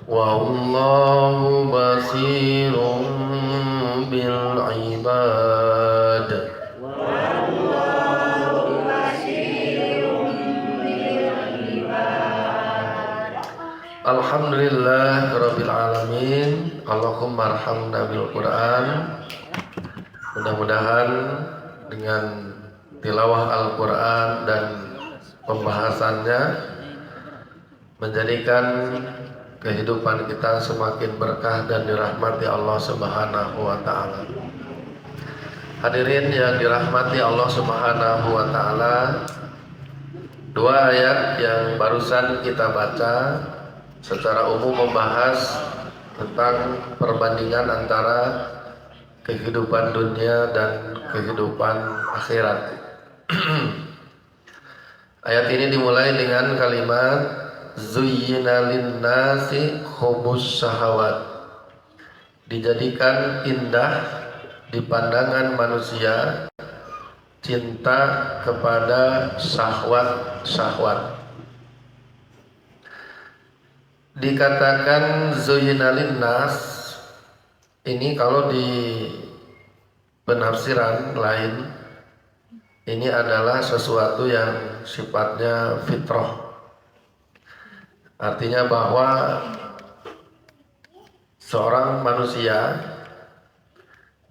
Wallahu basirun bil ibad. Alhamdulillah rabbil alamin. Allahumma arhamna bil Quran. Mudah-mudahan dengan tilawah Al-Quran dan pembahasannya menjadikan kehidupan kita semakin berkah dan dirahmati Allah Subhanahu wa ta'ala. Hadirin yang dirahmati Allah Subhanahu wa ta'ala, dua ayat yang barusan kita baca secara umum membahas tentang perbandingan antara kehidupan dunia dan kehidupan akhirat. Ayat ini dimulai dengan kalimat zuyyina linnasi hubus syahawat. Dijadikan indah di pandangan manusia cinta kepada syahwat-syahwat. Dikatakan zuyyina linnas, ini kalau di penafsiran lain, ini adalah sesuatu yang sifatnya fitrah. Artinya bahwa seorang manusia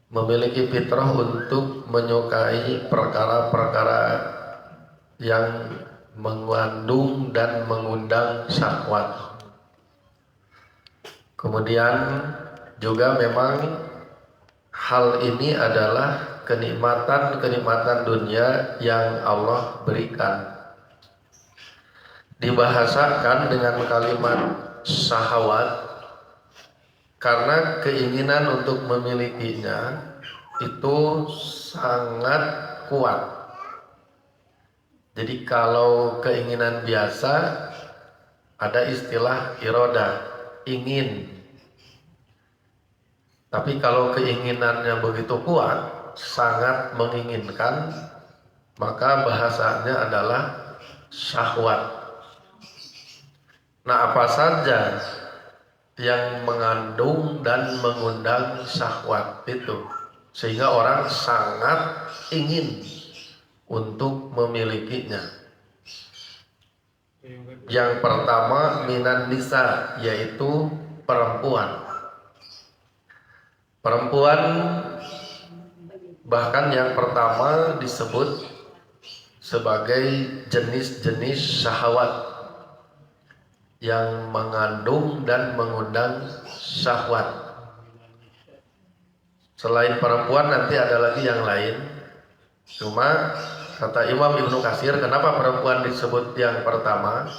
memiliki fitrah untuk menyukai perkara-perkara yang mengandung dan mengundang syahwat. Kemudian juga memang hal ini adalah kenikmatan-kenikmatan dunia yang Allah berikan. Dibahasakan dengan kalimat syahwat karena keinginan untuk memilikinya itu sangat kuat. Jadi kalau keinginan biasa ada istilah iroda, ingin. Tapi kalau keinginannya begitu kuat, sangat menginginkan, maka bahasanya adalah syahwat. Nah, apa saja yang mengandung dan mengundang syahwat itu, sehingga orang sangat ingin untuk memilikinya. Yang pertama minan nisa, yaitu perempuan. Perempuan bahkan yang pertama disebut sebagai jenis-jenis syahwat yang mengandung dan mengundang syahwat. Selain perempuan nanti ada lagi yang lain. Cuma kata Imam Ibnu Katsir, kenapa perempuan disebut yang pertama?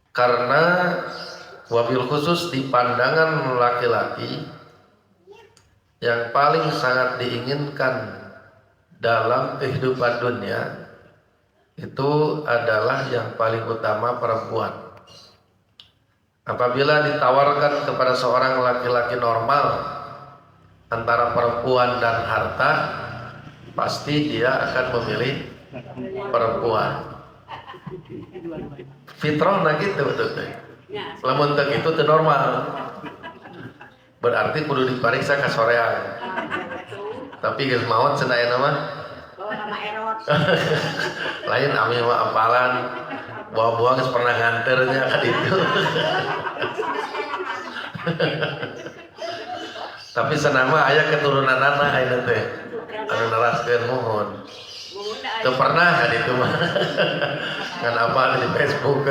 Karena wabil khusus di pandangan laki-laki yang paling sangat diinginkan dalam kehidupan dunia itu adalah yang paling utama perempuan. Apabila ditawarkan kepada seorang laki-laki normal antara perempuan dan harta, pasti dia akan memilih perempuan. Fitrah gitu betul. Lamun teu kitu teu normal. Berarti kudu dipariksa ka soreang. Tapi geus maot cenah aya mah. Lain ami mah apalan bawa-bawa geus pernah nganternya ka ditu. Tapi senama aya keturunanana ayeuna teh. Anu naraskeun mohon. Teu pernah ka ditu mah. Kan apa di Facebook.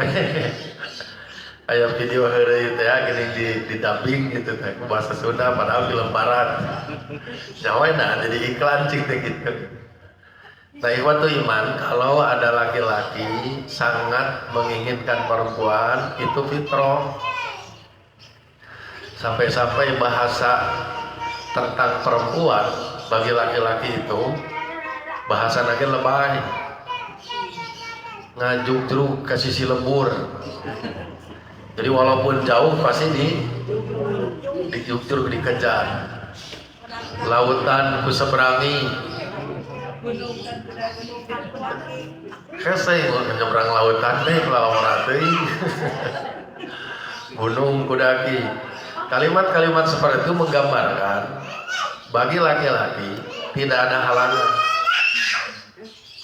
Aya video heureuy teh gini di dubbing gitu teh ku bahasa Sunda padahal film barat. Nyawana jadi iklan cing teh gitu. Nah, ikhwatul iman, kalau ada laki-laki sangat menginginkan perempuan, itu fitrah. Sampai-sampai bahasa tentang perempuan bagi laki-laki itu bahasa lagi lebay, ngajuk-juk ke sisi lembur. Jadi walaupun jauh pasti dijuk-juk, dikejar. Lautan ku seberangi, Keseh menyeberang lautan deh kalau teuing. Gunung kudaki. Kalimat-kalimat seperti itu menggambarkan bagi laki-laki tidak ada halangan.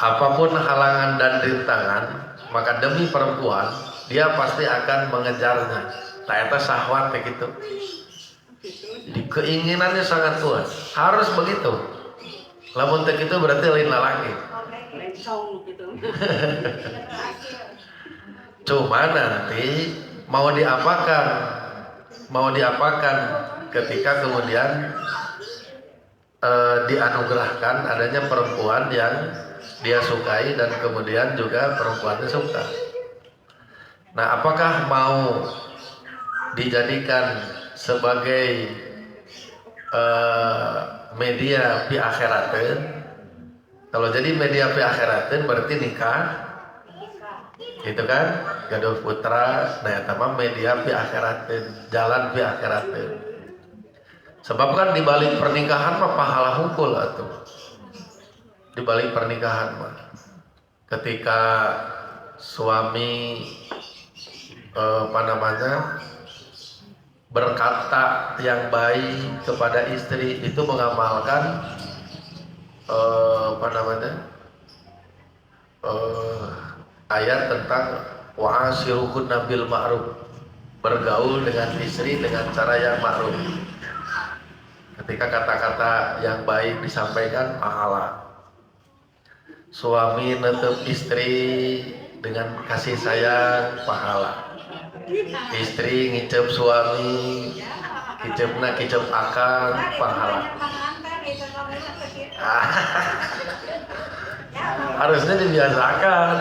Apapun halangan dan rintangan, maka demi perempuan dia pasti akan mengejarnya. Tak eta syahwat kayak gitu. Jadi keinginannya sangat kuat. Harus begitu. Lamun teh kitu berarti lain lalaki. Cuma nanti mau diapakan ketika kemudian dianugerahkan adanya perempuan yang dia sukai dan kemudian juga perempuannya suka. Nah, apakah mau dijadikan sebagai media pi akhirateun? Kalau jadi media pi akhirateun berarti nikah, gitu kan? Gaduh putra, nah eta mah media pi akhirateun, jalan pi akhirateun. Sebab kan di balik pernikahan mah pahala hungkul atuh. Di balik pernikahan mah ketika suami berkata yang baik kepada istri, itu mengamalkan ayat tentang wa'ashiruhunna bil ma'ruf, bergaul dengan istri dengan cara yang ma'ruf. Ketika kata-kata yang baik disampaikan, pahala. Suami netep istri dengan kasih sayang, pahala. Istri ngicep suami, kicep akang, pahala. Harusnya dibiasakan.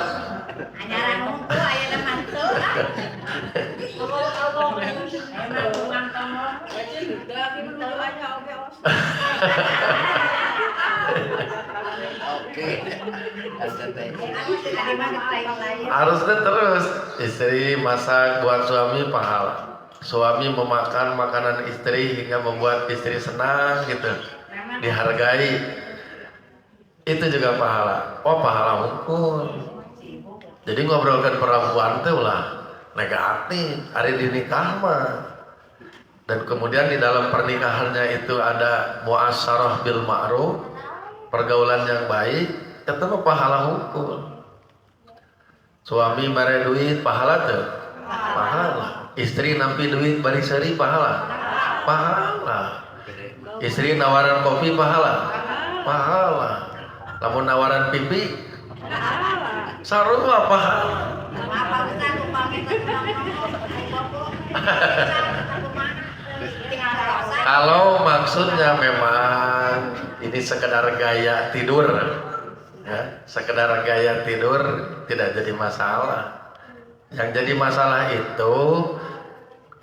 Harusnya terus istri masak buat suami, pahala. Suami memakan makanan istri hingga membuat istri senang gitu, dihargai, itu juga pahala. Oh, pahala hukum. Jadi ngobrolkan perempuan itu lah negatif hari di nikah mah. Dan kemudian di dalam pernikahannya itu ada muasyarah bil ma'ruf, pergaulan yang baik, itu mah pahala hukum. Suami mere duit, pahala tuh, pahala. Istri nampi duit bari seuri, pahala, pahala. Istri nawaran kopi, pahala, pahala. Lamun nawaran pipi, sarua pahala. Kalau maksudnya memang ini sekedar gaya tidur, ya, sekedar gaya tidur tidak jadi masalah. Yang jadi masalah itu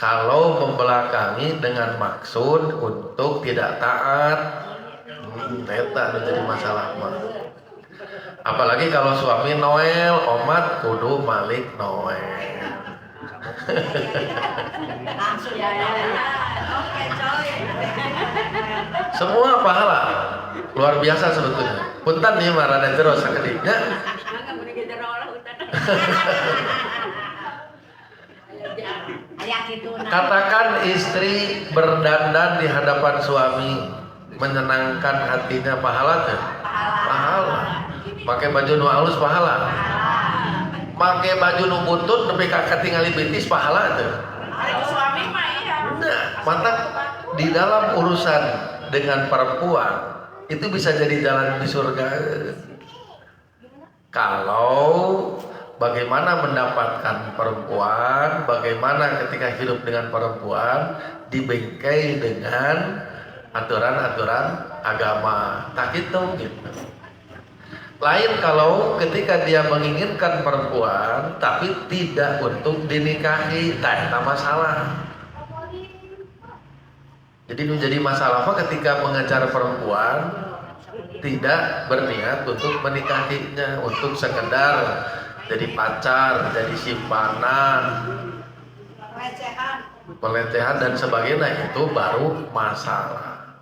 kalau membelakangi dengan maksud untuk tidak taat, eta jadi masalah mah. Apalagi kalau suami Noel, omat kudu malik Noel. Semua pahala luar biasa sebetulnya. Punten nih marane terus sakadiknya. Katakan istri berdandan di hadapan suami menyenangkan hatinya, pahala tuh? Pahala. Pakai baju nu halus, pahala. Pakai baju nu buntut nepi ka katingali bintis, pahala tuh. Suami mah iya. Nah, mantap di dalam urusan dengan perempuan itu bisa jadi jalan di surga. Kalau bagaimana mendapatkan perempuan, bagaimana ketika hidup dengan perempuan dibingkai dengan aturan-aturan agama, tak gitu. Lain kalau ketika dia menginginkan perempuan tapi tidak untuk dinikahi, tak masalah. Jadi menjadi masalah apa ketika mengejar perempuan tidak berniat untuk menikahinya, untuk sekedar jadi pacar, jadi simpanan, pelecehan dan sebagainya, itu baru masalah.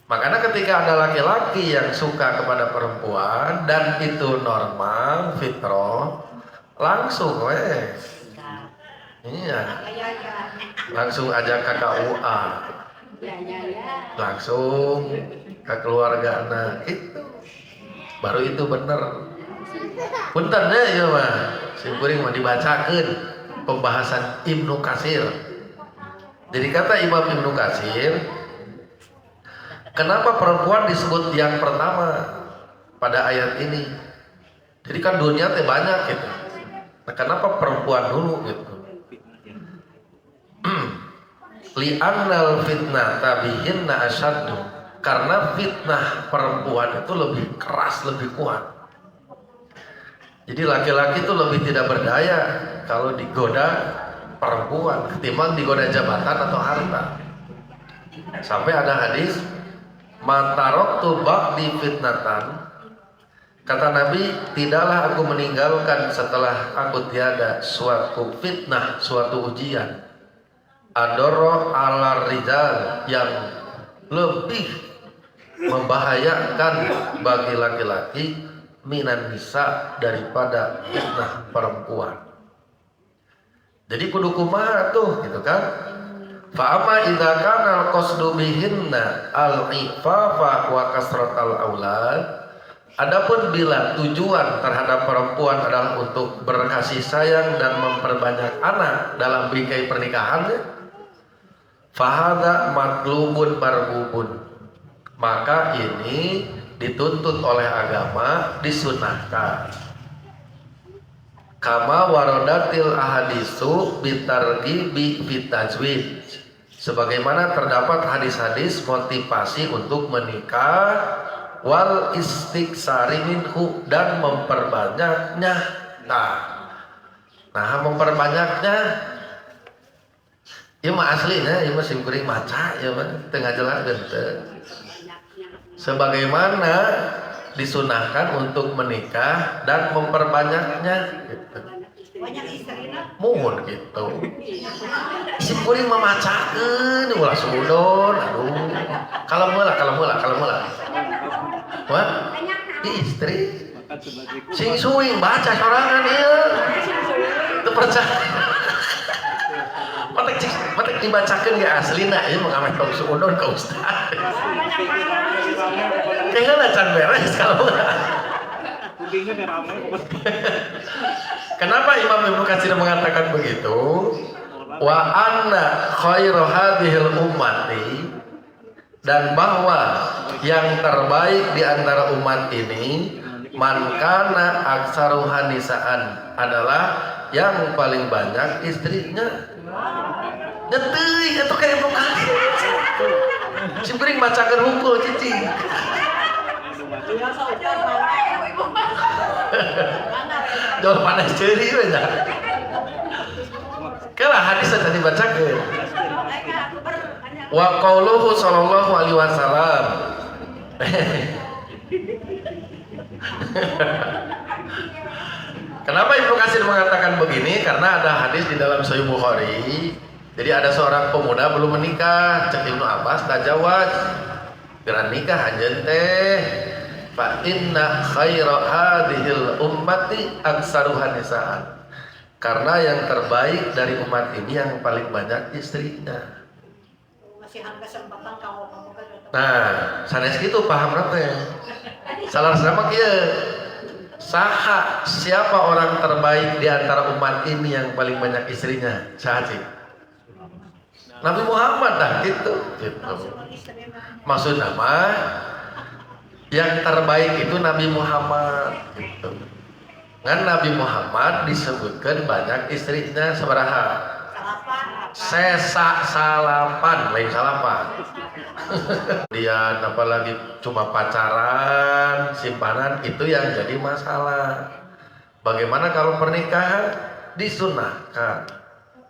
Makanya ketika ada laki-laki yang suka kepada perempuan dan itu normal, fitrah, langsung iya, langsung ajak ke KUA, langsung ke keluarga anak itu, baru itu bener. Punten ya mah, simkuring mah dibacakeun pembahasan Ibnu Katsir. Jadi kata Imam Ibnu Katsir, kenapa perempuan disebut yang pertama pada ayat ini? Jadi kan dunia teh banyak gitu. Nah, kenapa perempuan dulu gitu? Li'annal fitnata bihinna asyaddu. Karena fitnah perempuan itu lebih keras, lebih kuat. Jadi laki-laki itu lebih tidak berdaya kalau digoda perempuan ketimbang digoda jabatan atau harta. Sampai ada hadis, mataroktu ba'di fitnatan, kata Nabi, tidaklah aku meninggalkan setelah aku tiada suatu fitnah, suatu ujian, adoro ala rijal, yang lebih membahayakan bagi laki-laki minan nisa, daripada fitnah perempuan. Jadi kudu kumaha tuh gitu kan. Fa amma idza kana al-qasdu bihinna al-ifafa wa kasratal aulad. Adapun bila tujuan terhadap perempuan adalah untuk berkasih sayang dan memperbanyak anak dalam bingkai pernikahannya, fahada matlubun marbubun. Maka ini dituntut oleh agama, disunahkan. Kama warodatil ahadisu bitarghibi bitajwid, sebagaimana terdapat hadis-hadis motivasi untuk menikah, wal istiksari minhu, dan memperbanyaknya. Nah memperbanyaknya ieu mah aslinya, ieu mah simkuring maca, ieu mah teu ngajelakeun teu. Sebagaimana disunahkan untuk menikah dan memperbanyaknya gitu. Mohon gitu. Simkuring memacakeun ulah sudon, aduh. Kalem heula. Wah, istri. Sing suing baca sorangan ieu. Teu percaya. Matek dibacakeun ge aslina ieu mah ngamet tong sudon ka ustaz. Kayaknya can beres kalau kenapa Imam Ibnu Katsir mengatakan begitu? Wa anna khairu hadhil ummati, dan bahwa yang terbaik di antara umat ini, man kana aksaruha nisaan, adalah yang paling banyak istrinya. Ngeteuy atuh kayak Ibnu Katsir. Simkuring bacakeun hungkul cicing. Jauh panas ceuri we nya. Kalah hadis tadi bacakeun. Wa qauluhu sallallahu alaihi wasallam. Kenapa Ibnu Katsir mengatakan begini? Karena ada hadis di dalam Sahih Bukhari. Jadi ada seorang pemuda belum menikah, cek Ibnu Abbas tajawaz. Geran nikah anjeun teh. Fa inna khaira hadhil ummati aksaruha nisaan. Karena yang terbaik dari umat ini yang paling banyak istrinya. Nah, sanes kitu paham teh. Salah sama kieu. Saha siapa orang terbaik di antara umat ini yang paling banyak istrinya? Saha sih? Nabi Muhammad dah gitu. Maksud nama yang terbaik itu Nabi Muhammad gitu. Kan Nabi Muhammad disebutkan banyak istrinya sabaraha? Sesa salapan, lain salapan. Dia apalagi cuma pacaran, simpanan, itu yang jadi masalah. Bagaimana kalau pernikahan disunahkan?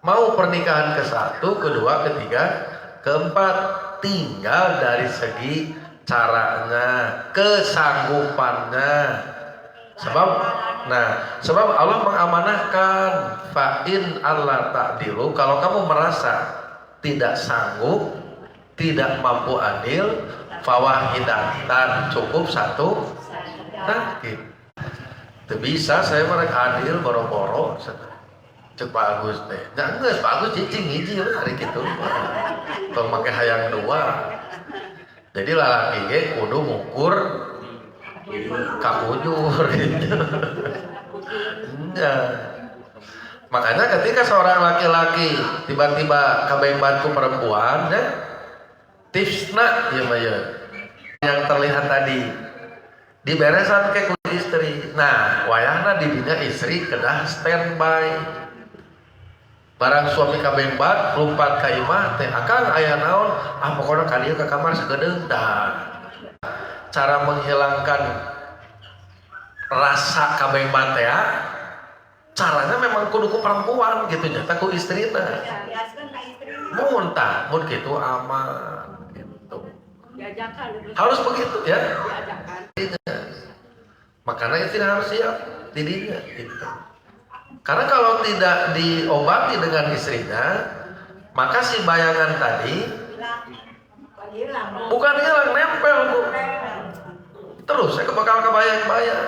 Mau pernikahan ke-1, kedua, ketiga, keempat, tinggal dari segi caranya, kesanggupannya. Sebab Allah mengamanahkan, fa'in Allah ta'dilu, kalau kamu merasa tidak sanggup, tidak mampu adil, fawahidatan, cukup satu sakit. Teu bisa saya merek adil boro-boro cek Pak Agus teh. Nya geus Pak Agus cicing hiji hari kitu. Tong make hayang dua. Jadi lalaki ge kudu ngukur kabujur gitu. Makanya ketika seorang laki-laki tiba-tiba kabengban ku perempuan ya, tipsna ya mah yang terlihat tadi diberesan ke istri. Nah, wayahna didinya istri kedah standby. Barang suami kabengbat lompat ka imah teh, akang aya naon? Ah pokona ka dieu ka kamar sagedeung dah. Cara menghilangkan rasa kabengbat teh caranya memang kudu ku perempuan gitu nya, ku istrina. Mun tah, mun kitu aman gitu. Harus begitu ya. Makanya istri harus siap didinya gitu. Karena kalau tidak diobati dengan istrinya, maka si bayangan tadi bukan hilang, nempel Bu. Terus saya bakal kebayang-bayang.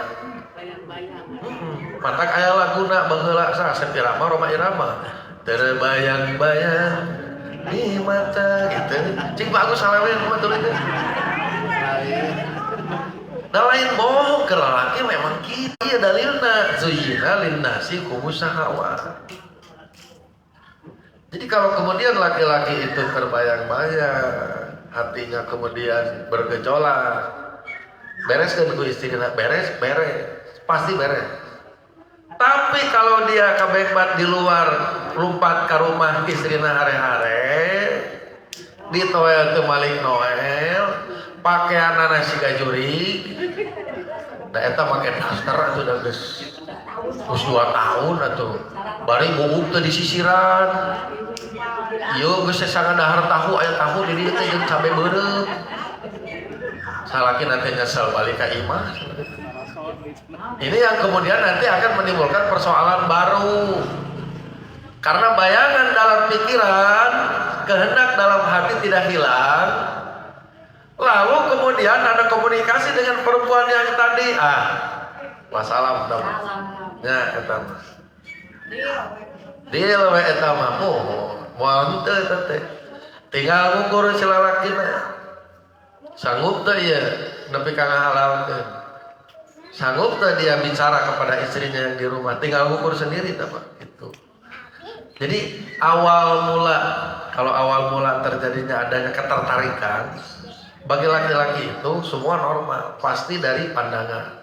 Matak aya laguna baheula saha Irama Roma Irama. Terbayang-bayang di mata gitu. Cing bagus salawe mah tulis teh. Nah lain bohong ke lelaki memang gitu ya dalilna zuyina linnasi kumus syahwat. Jadi kalau kemudian laki-laki itu terbayang-bayang, hatinya kemudian bergejolak, beres kan ku istrinya, beres, pasti beres. Tapi kalau dia kabengbat di luar, lompat ke rumah istrinya hare-hare, di toel teu malik noel, pakaian nasi gajuri, da eta make daster sudah geus 2 tahun atuh. Bari bubuk teh disisiran. Ieu geus sangat dahar tahu aya tahu di dieu teh jeung cabe beureup. Salaki nanti nyesel balik ka imah. Ini yang kemudian nanti akan menimbulkan persoalan baru. Karena bayangan dalam pikiran, kehendak dalam hati tidak hilang. Lalu kemudian ada komunikasi dengan perempuan yang tadi. Wassalam dong. Ya, eta mah. Deal we eta mah moal teu eta teh. Tinggal ngukur si lalakina. Sanggup teu ieu nepi ka ngahalalkeun. Sanggup teu dia bicara kepada istrinya yang di rumah. Tinggal ngukur sendiri tah Pak. Itu. Jadi kalau awal mula terjadinya adanya ketertarikan, bagi laki-laki itu semua normal, pasti dari pandangan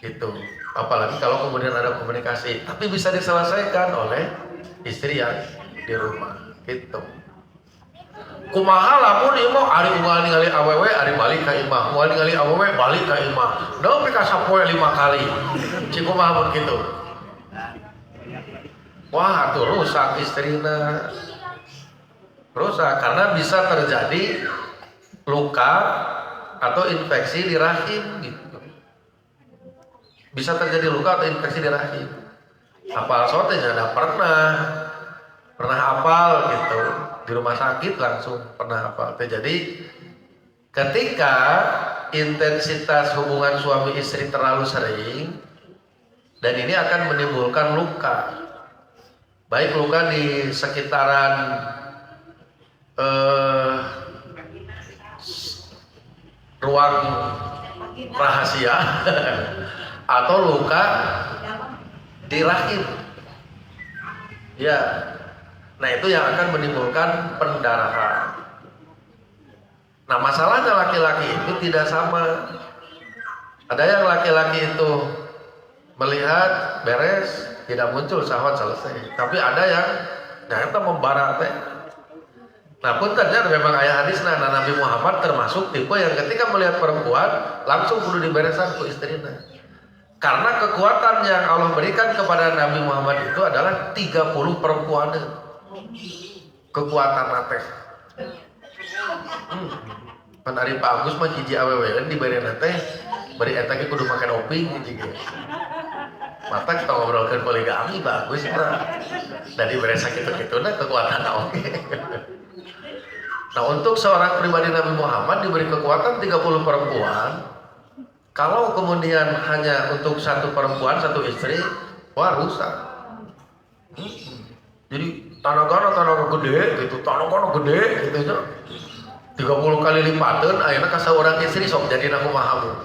gitu. Apalagi kalau kemudian ada komunikasi, tapi bisa diselesaikan oleh istri yang di rumah gitu. Kumaha lamun ieu mah ari unggal ningali awewe ari balik ka imah, unggal ningali awewe balik ka imah. Nepi ka sapoe 5 kali. Cik kumaha mun kitu? Wah, tuh rusak istrina. Rusak karena bisa terjadi luka atau infeksi di rahim gitu. Bisa terjadi luka atau infeksi di rahim. Apal sotenya ada pernah apal gitu di rumah sakit langsung pernah apal. Jadi ketika intensitas hubungan suami istri terlalu sering dan ini akan menimbulkan luka, baik luka di sekitaran ruang rahasia atau luka di rahim. Ya. Nah, itu yang akan menimbulkan pendarahan. Nah, masalahnya laki-laki itu tidak sama. Ada yang laki-laki itu melihat beres, tidak muncul syahwat selesai. Tapi ada yang ternyata membara teh. Nah pun ternyata memang ayah hadis Nabi Muhammad termasuk tipe yang ketika melihat perempuan langsung kudu diberesan ku istrinya. Karena kekuatan yang Allah berikan kepada Nabi Muhammad itu adalah 30 perempuan. Kekuatan nate. Pan ari Pak Agus mah hiji awewe diberi nate, beri eta ge kudu make oping hiji ge. Mata kita ngobrolkeun poligami bagus mah. Dan diberesa kitu-kituna kekuatan oge. Nah, untuk seorang pribadi Nabi Muhammad diberi kekuatan 30 perempuan. Kalau kemudian hanya untuk satu perempuan, satu istri, wah rusak. Jadi tanah gede gitu, tanah gede gitu. 30 kali lipatan, akhirnya kasih orang istri sok jadi Nabi Muhammad.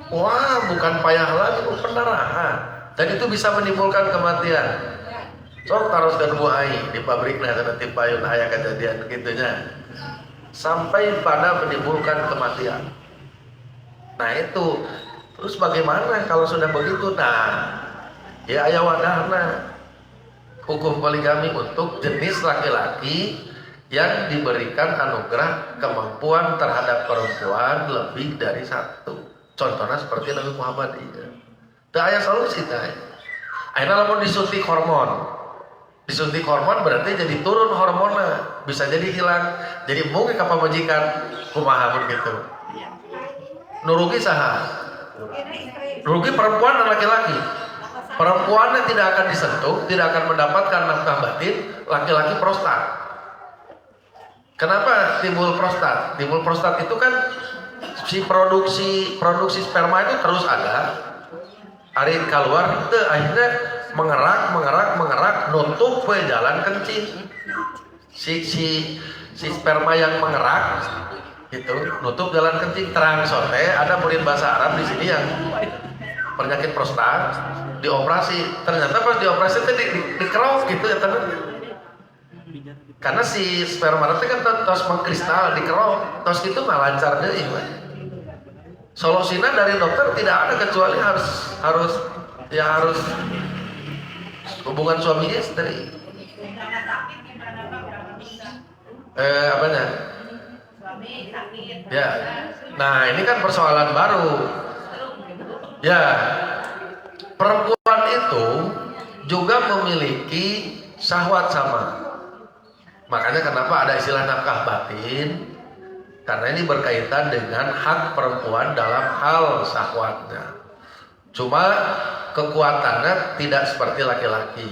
Wah, bukan payah lagi, itu pendarahan. Dan itu bisa menimbulkan kematian. Sok taroskan buai di pabriknya nanti payun ayah kejadian gitunya. Sampai pada menimbulkan kematian. Nah itu, terus bagaimana kalau sudah begitu? Nah, ya ayah wadahna hukum poligami untuk jenis laki-laki yang diberikan anugerah kemampuan terhadap perempuan lebih dari satu. Contohnya seperti Nabi Muhammad ini. Itu ayah solusi teh. Akhirnya lamun disuntik hormon. Disuntik hormon berarti jadi turun hormonnya, bisa jadi hilang, jadi mungkin kapal majikan kumaha begitu. Nurugi saha? Nurugi perempuan dan laki-laki. Perempuannya tidak akan disentuh, tidak akan mendapatkan nafkah batin, laki-laki prostat. Kenapa timbul prostat? Timbul prostat itu kan si produksi sperma itu terus ada. Hari keluar itu akhirnya mengerak nutup ke jalan kencing. Si sperma yang mengerak itu nutup jalan kencing. Terang sote ada murid bahasa Arab di sini yang penyakit prostat dioperasi. Ternyata pas dioperasi itu dikerok gitu ya teman. Karena si sperma itu kan tos mengkristal dikerok, tos itu mah lancar deh. Solusinya dari dokter tidak ada kecuali harus hubungan suami istri. Apanya? Ya. Nah, ini kan persoalan baru. Ya. Perempuan itu juga memiliki syahwat sama. Makanya kenapa ada istilah nafkah batin? Karena ini berkaitan dengan hak perempuan dalam hal syahwatnya. Cuma kekuatannya tidak seperti laki-laki.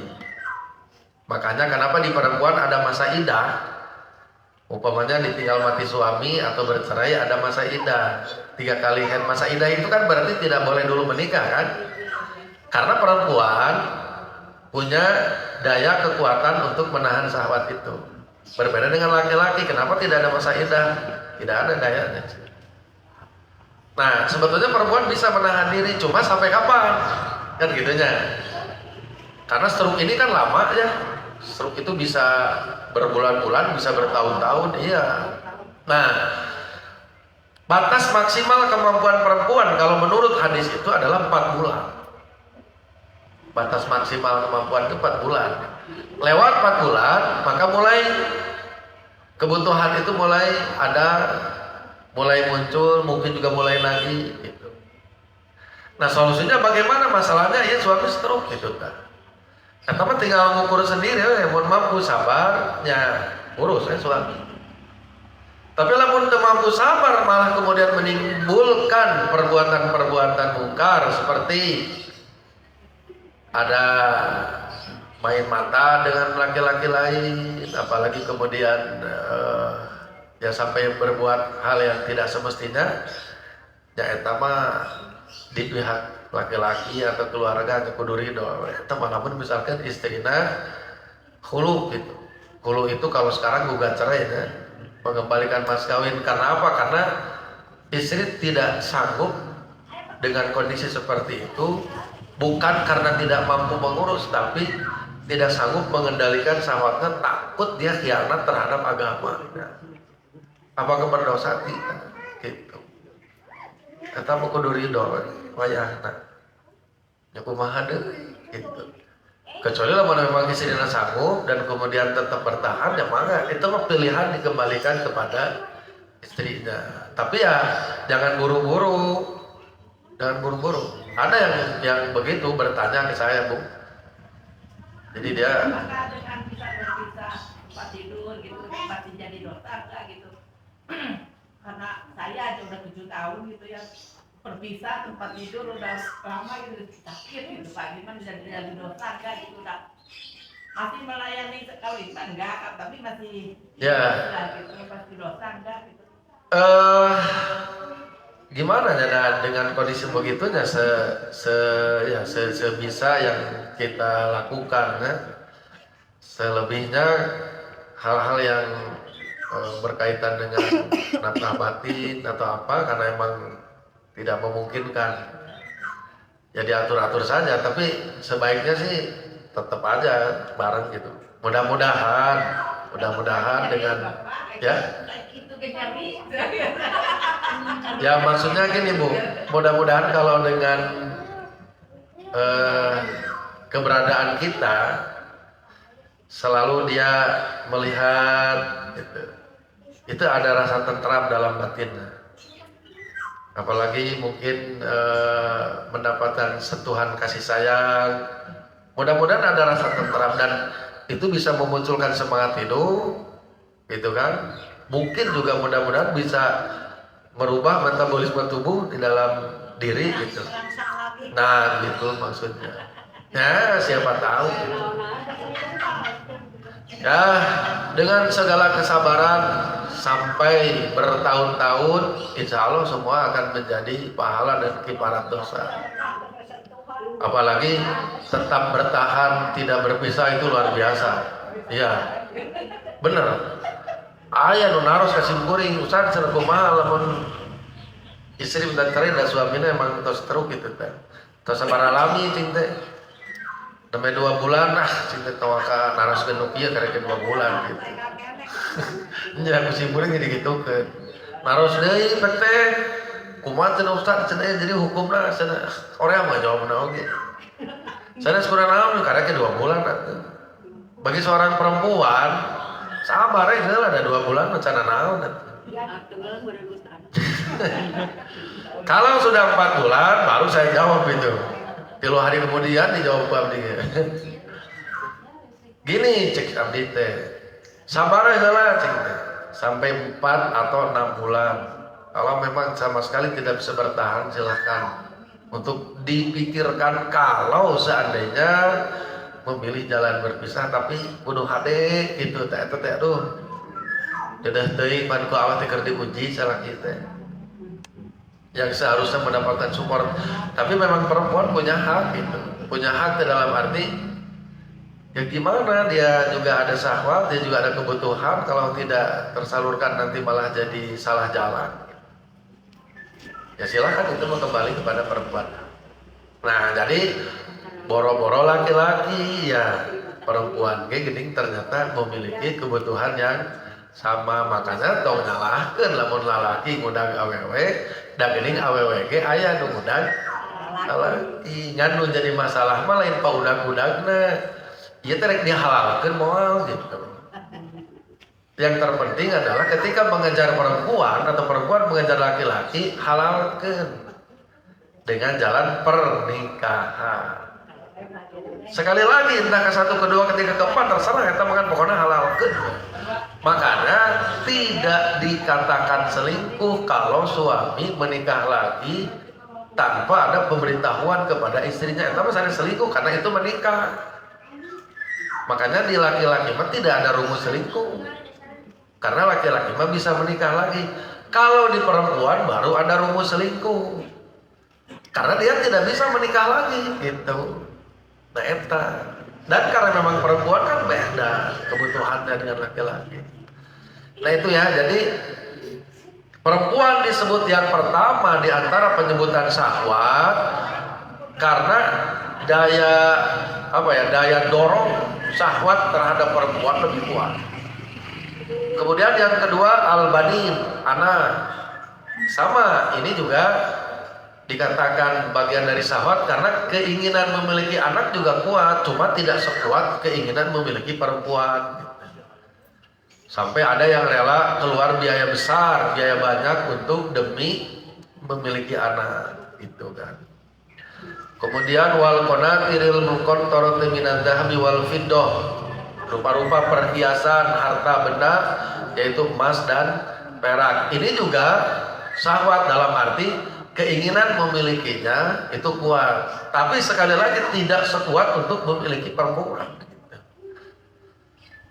Makanya kenapa di perempuan ada masa idah. Umpamanya ditinggal mati suami atau bercerai ada masa idah. 3 kali kan masa idah itu kan berarti tidak boleh dulu menikah kan. Karena perempuan punya daya kekuatan untuk menahan syahwat itu. Berbeda dengan laki-laki, kenapa tidak ada masa idah? Tidak ada dayanya. Nah, sebetulnya perempuan bisa menahan diri, cuma sampai kapan? Kan gitunya. Karena stroke ini kan lama ya. Stroke itu bisa berbulan-bulan, bisa bertahun-tahun, iya. Nah, batas maksimal kemampuan perempuan kalau menurut hadis itu adalah 4 bulan. Batas maksimal kemampuan itu 4 bulan. Lewat 4 bulan, maka mulai kebutuhan itu mulai muncul, mungkin juga mulai lagi gitu. Nah, solusinya bagaimana? Masalahnya ya suami stroke gitu kan. Nah, teman tinggal ngukur sendiri ya, mohon mampu sabar, ya urus suami. Tapi lamun teu mampu sabar malah kemudian menimbulkan perbuatan-perbuatan mungkar seperti ada main mata dengan laki-laki lain, apalagi kemudian ya sampai berbuat hal yang tidak semestinya, ya eta mah di pihak laki-laki atau keluarga kudu ridho. Eta namun misalkan istrina khulu gitu. Khulu itu kalau sekarang gugat cerai ya, mengembalikan mas kawin. Karena apa? Karena istri tidak sanggup dengan kondisi seperti itu, bukan karena tidak mampu mengurus, tapi tidak sanggup mengendalikan syahwatnya, takut dia khianat terhadap agama. Apakah berdosa tidak? Gitu. Kata kudu ridho wayahna. Ya kumaha deui gitu. Kecuali lamun memang istrina sanggup dan kemudian tetap bertahan, ya mangga itu mah pilihan dikembalikan kepada istrinya. Tapi ya jangan buru-buru. Jangan buru-buru. Ada yang begitu bertanya ke saya, Bu. Jadi dia dengan bisa berpisah tempat tidur gitu, tempat jadi dosa enggak gitu. Karena saya aja udah 7 tahun gitu ya berpisah tempat tidur udah lama gitu sakit gitu Pak, gimana jadi dosa enggak gitu udah masih melayani sekali enggak, tapi masih Ya. gitu, pasti dosa enggak gitu. Gimana ya dengan kondisi begitunya sebisa yang kita lakukan ya. Selebihnya hal-hal yang berkaitan dengan nafkah batin atau apa karena emang tidak memungkinkan ya diatur-atur saja, tapi sebaiknya sih tetap aja bareng gitu. Mudah-mudahan dengan ya ya maksudnya gini Bu, mudah-mudahan kalau dengan keberadaan kita selalu dia melihat gitu, itu ada rasa tentram dalam batinnya, apalagi mungkin mendapatkan sentuhan kasih sayang. Mudah-mudahan ada rasa tentram dan itu bisa memunculkan semangat hidup gitu kan. Mungkin juga mudah-mudahan bisa merubah metabolisme tubuh di dalam diri gitu. Nah gitu maksudnya ya, siapa tahu gitu. Ya dengan segala kesabaran sampai bertahun-tahun insya Allah semua akan menjadi pahala dan kiparat dosa. Apalagi tetap bertahan tidak berpisah itu luar biasa. Iya bener. Ayah nu naros kasih kuring usaha cenah kumaha lamun istri dan cerai dan suaminya emang tos teruk gitu teh. Tos sabaraha lami cing teh. Sampai 2 bulan cing teh tawaka naroskeun nu kieu karek 2 bulan gitu. Nya kucing kuring digitukeun. Naros deui pek teh kumaha cenah ustaz cenah jadi hukumna cenah orang mah jawabna oge. Cenah sakurang naon karek 2 bulan atuh. Bagi seorang perempuan sabar ya, ada 2 bulan rencana naon. Kalau sudah 4 bulan baru saya jawab itu. 3 hari kemudian dijawab abdi. Gini cek abdi teh. Sabar ya lah cek teh. Sampai 4 atau 6 bulan. Kalau memang sama sekali tidak bisa bertahan silahkan untuk dipikirkan kalau seandainya memilih jalan berpisah, tapi kudu hade gitu teh aduh dedah teuing pan ku Allah teh keur diuji salah kita yang seharusnya mendapatkan support, tapi memang perempuan punya hak gitu, punya hak dalam arti ya gimana dia juga ada syahwat, dia juga ada kebutuhan, kalau tidak tersalurkan nanti malah jadi salah jalan ya silakan itu mau kembali kepada perempuan. Nah jadi boro-boro laki-laki ya perempuan ge geuning ternyata memiliki kebutuhan yang sama, makanya tong nyalahkeun lamun lalaki ngundang awewe da geuning awewe ge aya nu ngundang lalaki. Ngan nu jadi masalah mah lain paudag-udagna ieu teh rek dihalalkeun moal gitu. Yang terpenting adalah ketika mengejar perempuan atau perempuan mengejar laki-laki halalkeun dengan jalan pernikahan. Sekali lagi entah ke 1, ke 2, ketiga, ke 4 terserah kita makan pokoknya halal ke. Makanya tidak dikatakan selingkuh kalau suami menikah lagi tanpa ada pemberitahuan kepada istrinya. Itu misalnya selingkuh karena itu menikah. Makanya di laki-laki mah tidak ada rumus selingkuh. Karena laki-laki mah bisa menikah lagi. Kalau di perempuan baru ada rumus selingkuh. Karena dia tidak bisa menikah lagi gitu. Nah eta. Dan karena memang perempuan kan beda kebutuhannya dengan laki-laki. Nah itu ya, jadi perempuan disebut yang pertama di antara penyebutan syahwat karena daya dorong syahwat terhadap perempuan lebih kuat. Kemudian yang kedua al-banin, anak. Sama, ini juga dikatakan bagian dari syahwat karena keinginan memiliki anak juga kuat, cuma tidak sekuat keinginan memiliki perempuan. Sampai ada yang rela keluar biaya besar, biaya banyak untuk demi memiliki anak, itu kan. Kemudian wal qanatiril muqantarati minadz dhahabi wal fiddah, rupa-rupa perhiasan harta benda yaitu emas dan perak. Ini juga syahwat dalam arti keinginan memilikinya itu kuat, tapi sekali lagi tidak sekuat untuk memiliki perempuan.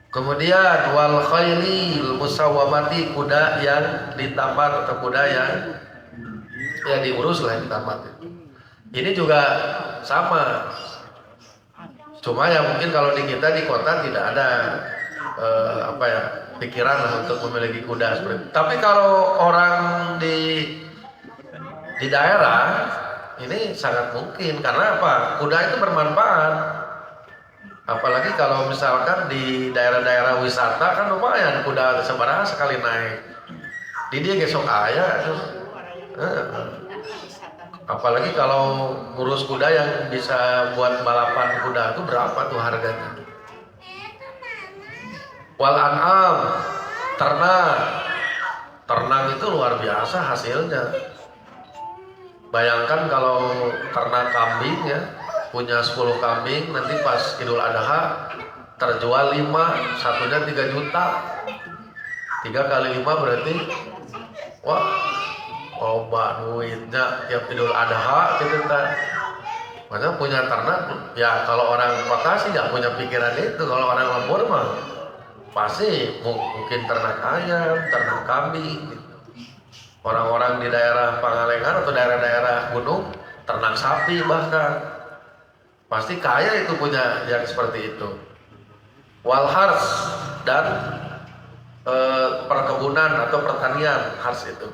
Kemudian wal khailil musawwamati, kuda yang ditamat atau kuda yang ya diurus lah ditamat. Ini juga sama. Cuma ya mungkin kalau di kita di kota tidak ada pikiran lah untuk memiliki kuda seperti itu. Tapi kalau orang di daerah ini sangat mungkin, karena apa? Kuda itu bermanfaat. Apalagi kalau misalkan di daerah-daerah wisata kan lumayan kuda sebarang sekali naik. Di dia gesok ayah tuh. Apalagi kalau ngurus kuda yang bisa buat balapan kuda itu berapa tuh harganya? Wal an'am, ternak itu luar biasa hasilnya. Bayangkan kalau ternak kambing ya, punya 10 kambing, nanti pas Idul Adha terjual 5, satunya 3 juta. 3 kali 5 berarti wah, loba duitnya tiap Idul Adha gitu kan. Makanya punya ternak ya, kalau orang kota sih nggak punya pikiran itu. Kalau orang lembur mah pasti mungkin ternak ayam, ternak kambing gitu. Orang-orang di daerah Pangalengan atau daerah-daerah gunung ternak sapi bahkan pasti kaya itu punya yang seperti itu. Walhars, dan perkebunan atau pertanian, hars itu.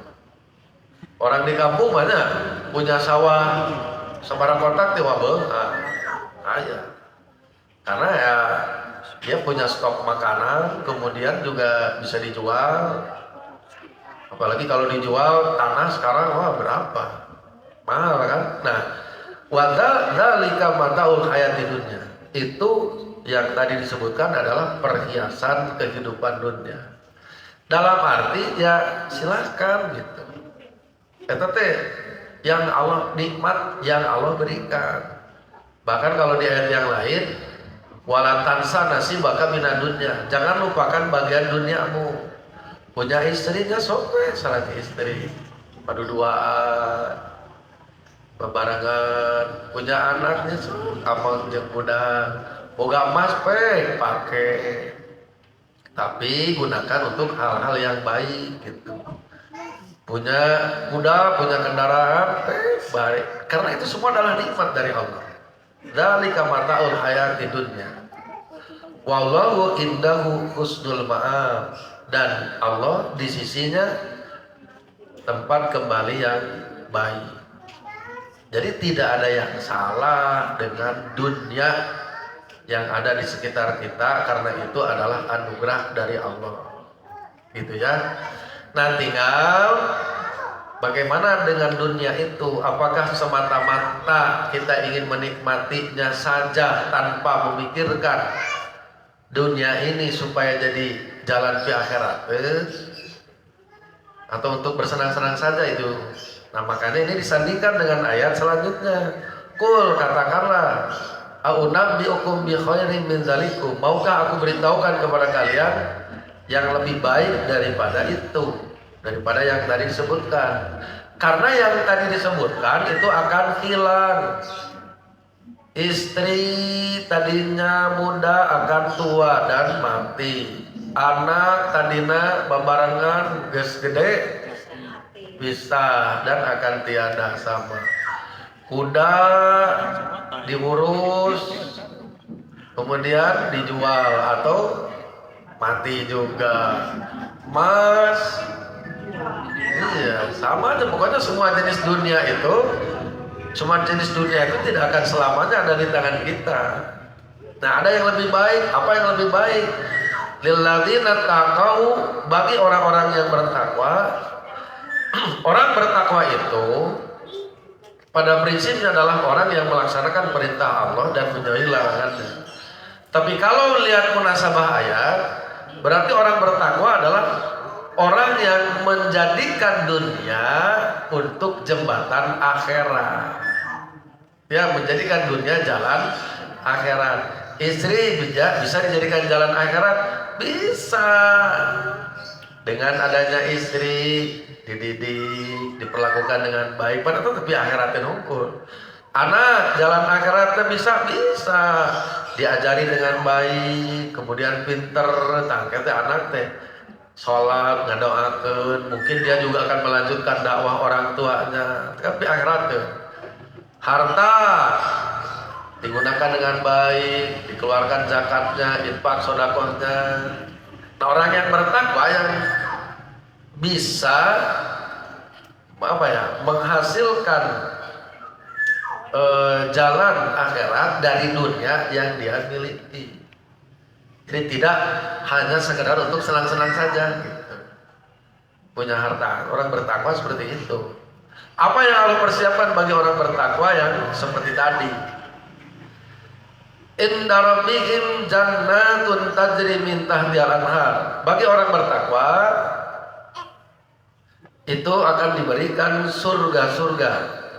Orang di kampung banyak punya sawah sebarang kotak tiwa kaya. Karena ya dia punya stok makanan, kemudian juga bisa dijual. Apalagi kalau dijual tanah sekarang wah berapa? Mahal kan? Nah, wadzalika mataul hayati dunya. Itu yang tadi disebutkan adalah perhiasan kehidupan dunia. Dalam arti ya silahkan gitu. Eta teh yang Allah nikmat yang Allah berikan. Bahkan kalau di ayat yang lain, wala tansa nasibaka minad dunya. Jangan lupakan bagian duniamu. Punya istrinya sope salah istri. Padu duaan, bebarengan, punya anaknya amal jeung budak. Boga emas pakai. Tapi gunakan untuk hal-hal yang baik gitu. Punya kuda, punya kendaraan, baik. Karena itu semua adalah nikmat dari Allah. Dzalika mataul hayati dunya. Wallahu indahu husnul ma'ab. Dan Allah di sisinya tempat kembali yang baik. Jadi tidak ada yang salah dengan dunia yang ada di sekitar kita, karena itu adalah anugerah dari Allah. Gitu ya. Nah tinggal bagaimana dengan dunia itu? Apakah semata-mata kita ingin menikmatinya saja tanpa memikirkan dunia ini supaya jadi jalan ke akhirat, atau untuk bersenang-senang saja itu? Nah makanya ini disandingkan dengan ayat selanjutnya. Kul, katakanlah, a'unabbi'ukum bi khairin min dzalikum. Maukah aku beritahukan kepada kalian yang lebih baik daripada itu, daripada yang tadi disebutkan? Karena yang tadi disebutkan itu akan hilang. Istri tadinya muda akan tua dan mati. Anak tadina babarengan geus gede bisa dan akan tiada sama. Kuda diurus kemudian dijual atau mati juga. Mas iya sama aja, pokoknya semua jenis dunia itu tidak akan selamanya ada di tangan kita. Nah ada yang lebih baik. Apa yang lebih baik? Lilladzina taqau, bagi orang-orang yang bertakwa. Orang bertakwa itu pada prinsipnya adalah orang yang melaksanakan perintah Allah dan menjauhi larangannya. Tapi kalau lihat munasabah ayat, berarti orang bertakwa adalah orang yang menjadikan dunia untuk jembatan akhirat. Ya, menjadikan dunia jalan akhirat. Istri bisa dijadikan jalan akhirat, bisa. Dengan adanya istri dididik, diperlakukan dengan baik, padahal tapi akhiratnya nungkur. Anak jalan akhiratnya bisa. diajari dengan baik, kemudian pinter, tangke teh anak teh sholat, ngadoakeun, mungkin dia juga akan melanjutkan dakwah orang tuanya. Tapi akhirat tuh harta digunakan dengan baik, dikeluarkan zakatnya, infak, sedekahnya. Nah, orang yang bertakwa yang bisa menghasilkan jalan akhirat dari dunia yang dia miliki. Jadi tidak hanya sekedar untuk senang-senang saja gitu. Punya harta, orang bertakwa seperti itu. Apa yang Allah persiapkan bagi orang bertakwa yang seperti tadi? Inda rabbihim jannatun tajri min tahtihal anhar. Bagi orang bertakwa itu akan diberikan surga-surga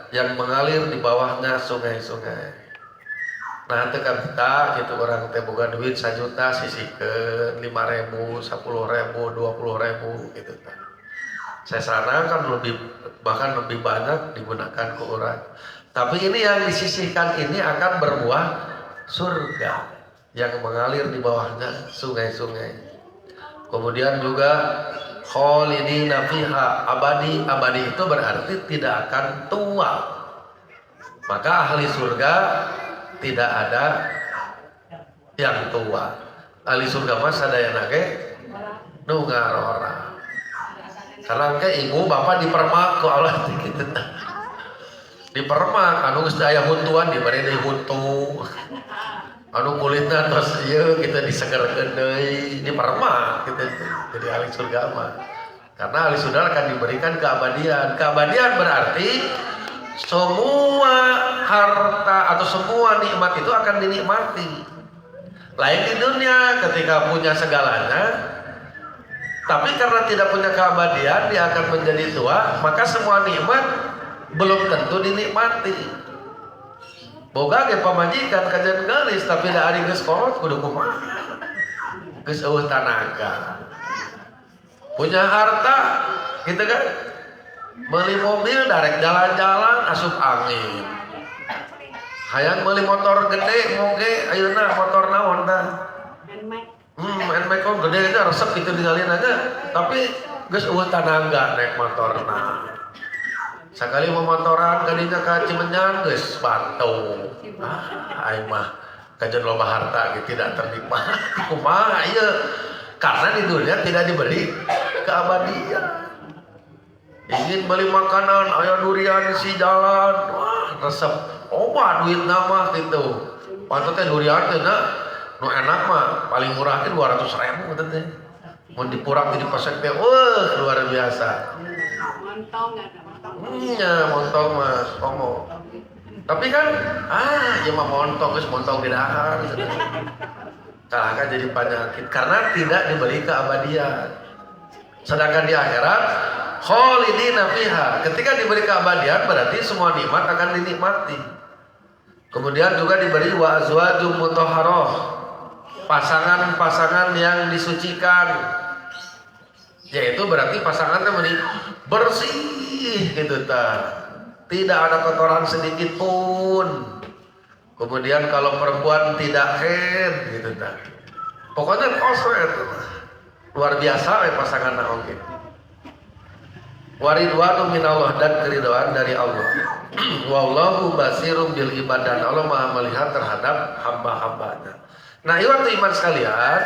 yang mengalir di bawahnya sungai-sungai. Nah, tekan kita gitu orang teh boga duit 1 juta sisihkeun 5.000, 10.000, 20.000 gitu kan. Saya sarankan bahkan lebih banyak digunakan ke orang. Tapi ini yang disisihkan ini akan berbuah surga yang mengalir di bawahnya sungai-sungai. Kemudian juga khalidina fiha, abadi itu berarti tidak akan tua. Maka ahli surga tidak ada yang tua. Ahli surga mah sadayana ge nu ngarora. Karena ke ibu bapak dipermak ku Allah gitu. Dipermak anu geus aya huntuan dibari deui huntu. Anu kulitna tos ieu kita disegerkeun deui, dipermak gitu. Jadi ahli surga mah. Karena ahli surga akan diberikan keabadian. Keabadian berarti semua harta atau semua nikmat itu akan dinikmati. Lain di dunia ketika punya segalanya, tapi karena tidak punya keabadian dia akan menjadi tua, maka semua nikmat belum tentu dinikmati. Boga ge pamajikan kajian geulis tapi da ari geus kolot kudu kumaha? Geus eueuh tanaga. Punya harta gitu kan? Beli mobil darek jalan-jalan asup angin. Hayang beli motor gede moge ayeuna motor naon tah? Nmax kok gede aja resep gitu tinggalin aja. Tapi geus eueuh tanaga naik motorna. Sakali mau motoran kadinya ka Cimenyan geus batu. Aing mah kajian loba harta gitu tidak ternikmati. Kumaha ieu? Karena di dunia tidak diberi keabadian. Ingin beli makanan, aya durian si jalan, wah resep, obat duit nama gitu. Patutnya durian teh nu enak mah paling murah teh 200.000 gitu teh. Mun dipurang di pasek teh, luar biasa. Montong ada montong. Ya montong mas, komo. Tapi kan, ya mah montong, guys montong di dahar. Kalahkan jadi penyakit karena tidak diberi keabadian. Sedangkan di akhirat khalidina fiha, ketika diberi keabadian berarti semua nikmat akan dinikmati. Kemudian juga diberi wa azwajum mutahharah, pasangan-pasangan yang disucikan, yaitu berarti pasangannya bersih gitu tidak ada kotoran sedikit pun. Kemudian kalau perempuan tidak haid gitu pokoknya kosong itu luar biasa pasangan oke. Waridwanu minallah, dan keridhaan dari Allah. Wallahu basirum bil ibad, dan Allah maha melihat terhadap hamba-hambanya. Nah waktu iman sekalian,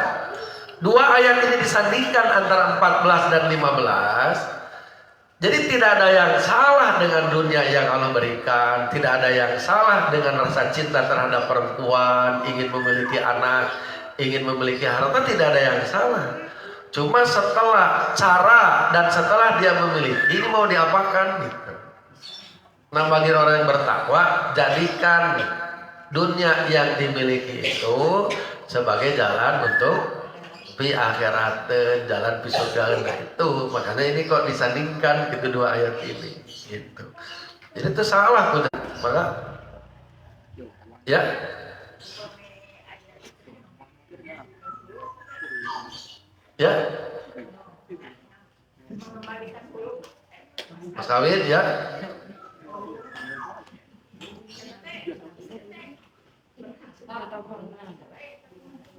dua ayat ini disandingkan antara 14 dan 15. Jadi tidak ada yang salah dengan dunia yang Allah berikan, tidak ada yang salah dengan rasa cinta terhadap perempuan, ingin memiliki anak, ingin memiliki harta, tidak ada yang salah. Cuma setelah cara dan setelah dia memiliki, ini mau diapakan gitu. Nah bagi orang yang bertakwa, jadikan dunia yang dimiliki itu sebagai jalan untuk pi akhirat, jalan pi surga. Nah itu makanya ini kok disandingkan gitu dua ayat ini gitu. Jadi itu salah udah. Maka ya ya Mas Kawin ya.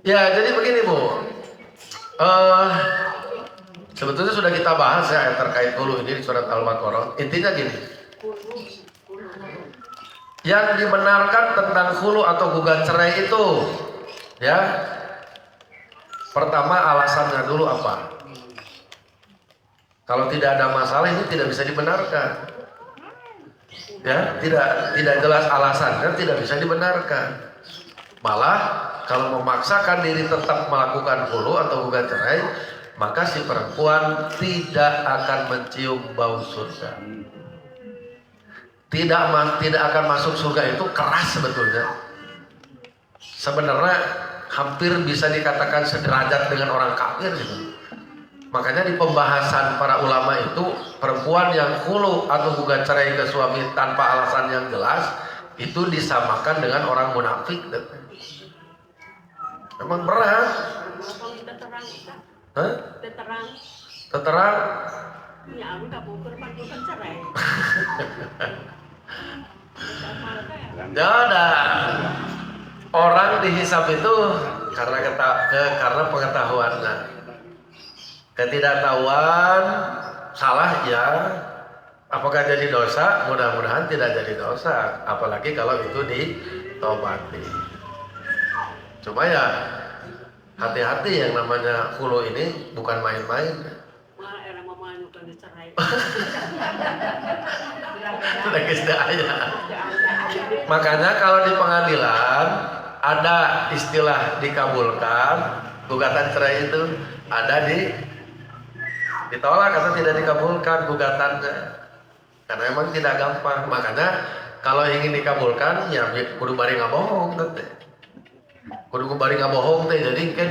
Ya, jadi begini Bu. Sebetulnya sudah kita bahas ya terkait hulu ini di surat Al-Baqarah. Intinya gini. Yang dibenarkan tentang hulu atau gugat cerai itu, ya. Pertama alasannya dulu apa? Kalau tidak ada masalah ini tidak bisa dibenarkan. Ya, tidak jelas alasannya tidak bisa dibenarkan. Malah kalau memaksakan diri tetap melakukan hulu atau gugat cerai, maka si perempuan tidak akan mencium bau surga. Tidak akan masuk surga itu keras sebetulnya. Sebenarnya hampir bisa dikatakan sederajat dengan orang kafir gitu. Makanya di pembahasan para ulama itu perempuan yang hulu atau gugat cerai ke suami tanpa alasan yang jelas itu disamakan dengan orang munafik. Memang berat. Hah? Terang. Ya, aku nggak bukur panggilan cerai. Ya ada orang dihisab itu karena pengetahuannya. Ketidaktahuan salah ya. Apakah jadi dosa? Mudah-mudahan tidak jadi dosa. Apalagi kalau itu ditobati. Cuma ya hati-hati yang namanya hulu ini bukan main-main. Malah era mama nyukan dicerai. Lagi sedaya. Makanya kalau di pengadilan ada istilah dikabulkan, gugatan cerai itu ada ditolak atau tidak dikabulkan gugatannya. Karena memang tidak gampang. Makanya kalau ingin dikabulkan ya kudu bari ngabohong teh. Kudu bari ngabohong teh. Jadi kan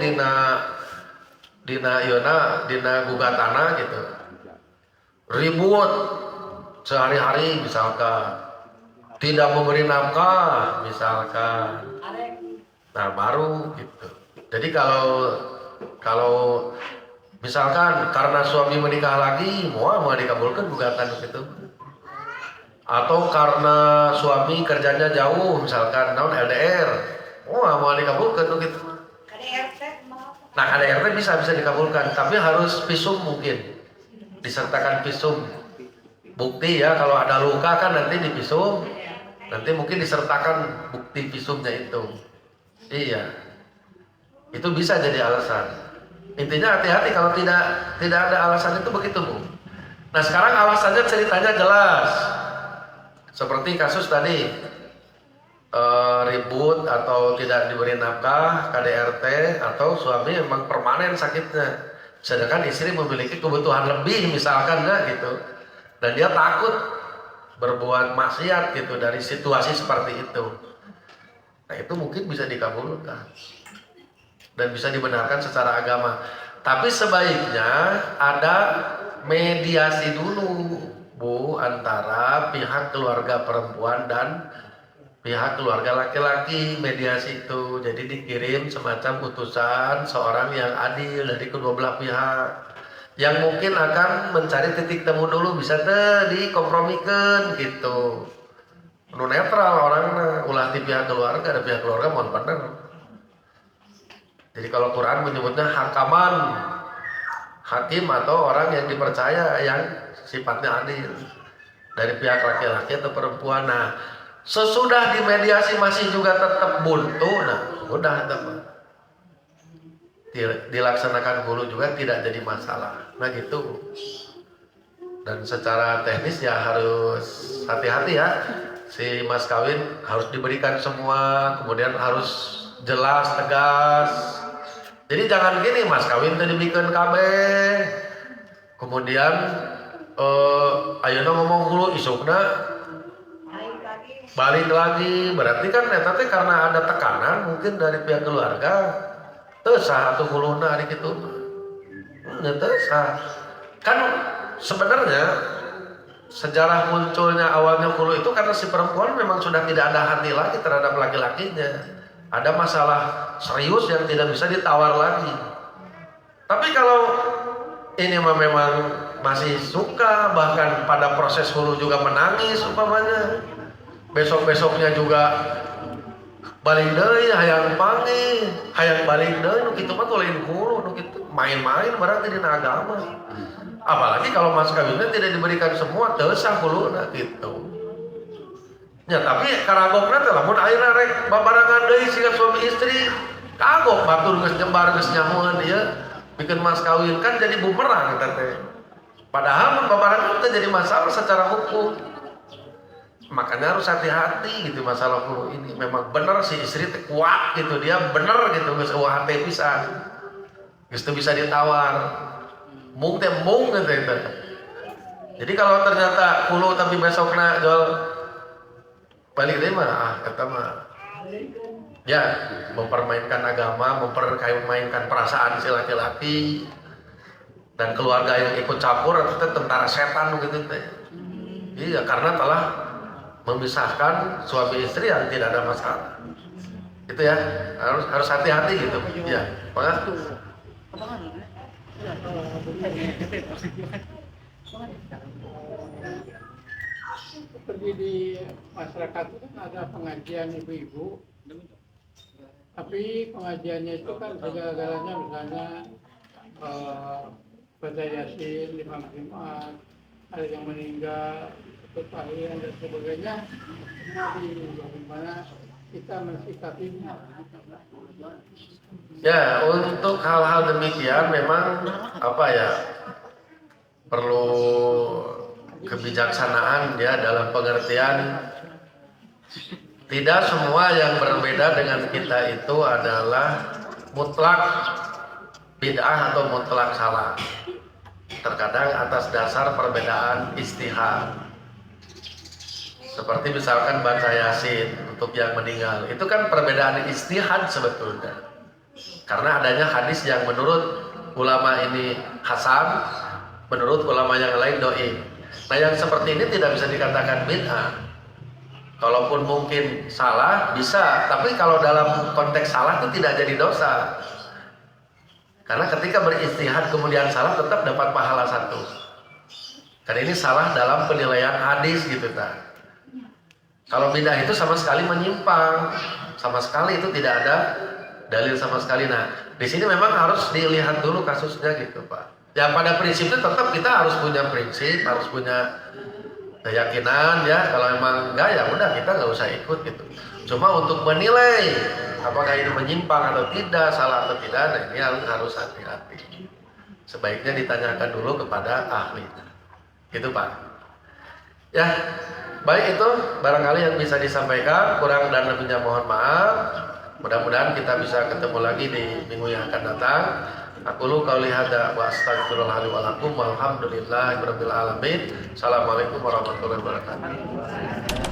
dina gugatana gitu. Ribut sehari-hari misalkan. Tidak memberi nafkah misalkan. Nah, baru gitu. Jadi kalau misalkan karena suami menikah lagi, mau dikabulkan gugatan gitu. Atau karena suami kerjanya jauh, misalkan LDR, mau dikabulkan gitu. Nah, KDRT bisa dikabulkan, tapi harus visum mungkin. Disertakan visum. Bukti ya, kalau ada luka kan nanti divisum. Nanti mungkin disertakan bukti visumnya itu. Iya. Itu bisa jadi alasan. Intinya hati-hati kalau tidak ada alasan itu begitu, Bu. Nah, sekarang alasannya ceritanya jelas. Seperti kasus tadi ribut atau tidak diberi nafkah, KDRT atau suami memang permanen sakitnya. Sedangkan istri memiliki kebutuhan lebih misalkan gitu. Dan dia takut berbuat maksiat gitu dari situasi seperti itu. Nah, itu mungkin bisa dikabulkan dan bisa dibenarkan secara agama. Tapi sebaiknya ada mediasi dulu, Bu, antara pihak keluarga perempuan dan pihak keluarga laki-laki. Mediasi itu jadi dikirim semacam utusan seorang yang adil dari kedua belah pihak, yang mungkin akan mencari titik temu dulu, bisa dikompromikan gitu. Netral orangnya, ulah di pihak keluarga, ada pihak keluarga mohon bener. Jadi kalau Quran menyebutnya hakaman, hakim atau orang yang dipercaya yang sifatnya adil dari pihak laki-laki atau perempuan. Nah, sesudah dimediasi masih juga tetap buntu, nah udah teman. Dilaksanakan hulu juga tidak jadi masalah. Nah gitu. Dan secara teknis ya harus hati-hati ya. Si mas kawin harus diberikan semua, kemudian harus jelas, tegas. Jadi jangan gini, mas kawin tadi dibikin KB, kemudian ayeuna ngomong hulu isukna balik lagi. Berarti kan eta teh karena ada tekanan mungkin dari pihak keluarga. Teu sah atuh huluna ari kitu. Teu sah. Kan sebenarnya sejarah munculnya awalnya hulu itu karena si perempuan memang sudah tidak ada hati lagi terhadap laki-lakinya. Ada masalah serius yang tidak bisa ditawar lagi. Tapi kalau ini memang masih suka, bahkan pada proses hulu juga menangis umpamanya, besok-besoknya juga balik deui hayang panggih, hayang balik deui nu kitu mah lain hulu, nu kitu main-main berarti dina agama. Apalagi kalau mas kawinnya tidak diberikan semua, teu sah huluna gitu. Ya tapi karagokna teh lamun ayeuna rek babarangan deui siga suami istri, kagok batur geus nyebar geus nyamuan ieu, bikin mas kawin kan jadi bumerang eta teh. Padahal mun babarangan teh jadi masalah secara hukum. Makanya harus hati-hati gitu masalah hulu ini. Memang bener si istri teh kuat gitu, dia bener gitu geus eueuh hate pisan. Geus teu bisa ditawar. Mung teh mung gitu eta. Jadi kalau ternyata hulu tapi besokna jual balik deui mah eta mah ya mempermainkan agama, mempermainkan perasaan si laki-laki dan keluarga yang ikut campur itu tentara setan gitu teh. Iya, karena telah memisahkan suami istri yang tidak ada masalah. Itu ya, harus hati-hati gitu. Ya, maka seperti di masyarakat itu kan ada pengajian ibu-ibu, tapi pengajiannya itu kan segala-galanya misalnya baca yasin, 5 Jumat, ada yang meninggal, tahlilan dan sebagainya. Jadi bagaimana kita mensikapinya? ya untuk hal-hal demikian memang apa ya perlu kebijaksanaan ya dalam pengertian tidak semua yang berbeda dengan kita itu adalah mutlak bid'ah atau mutlak salah. Terkadang atas dasar perbedaan istihad. Seperti misalkan baca yasin untuk yang meninggal, itu kan perbedaan istihad sebetulnya. Karena adanya hadis yang menurut ulama ini hasan, menurut ulama yang lain doi. Nah yang seperti ini tidak bisa dikatakan bid'ah. Kalaupun mungkin salah bisa, tapi kalau dalam konteks salah itu tidak jadi dosa. Karena ketika beristihad kemudian salah tetap dapat pahala satu. Karena ini salah dalam penilaian hadis gitu kan. Kalau bid'ah itu sama sekali menyimpang, sama sekali itu tidak ada dalil sama sekali. Nah, di sini memang harus dilihat dulu kasusnya gitu, Pak. Ya pada prinsipnya tetap kita harus punya prinsip, harus punya keyakinan ya. Kalau emang enggak ya udah kita nggak usah ikut gitu. Cuma untuk menilai apakah ini menyimpang atau tidak, salah atau tidak, nah ini harus hati-hati. Sebaiknya ditanyakan dulu kepada ahli. Gitu, Pak. Ya. Baik, itu barangkali yang bisa disampaikan, kurang dan lebihnya mohon maaf. Mudah-mudahan kita bisa ketemu lagi di minggu yang akan datang. Aku lu qauli hadza wa astaghfirullahaladzim wa lakum walhamdulillahirabbil alamin. Assalamualaikum warahmatullahi wabarakatuh.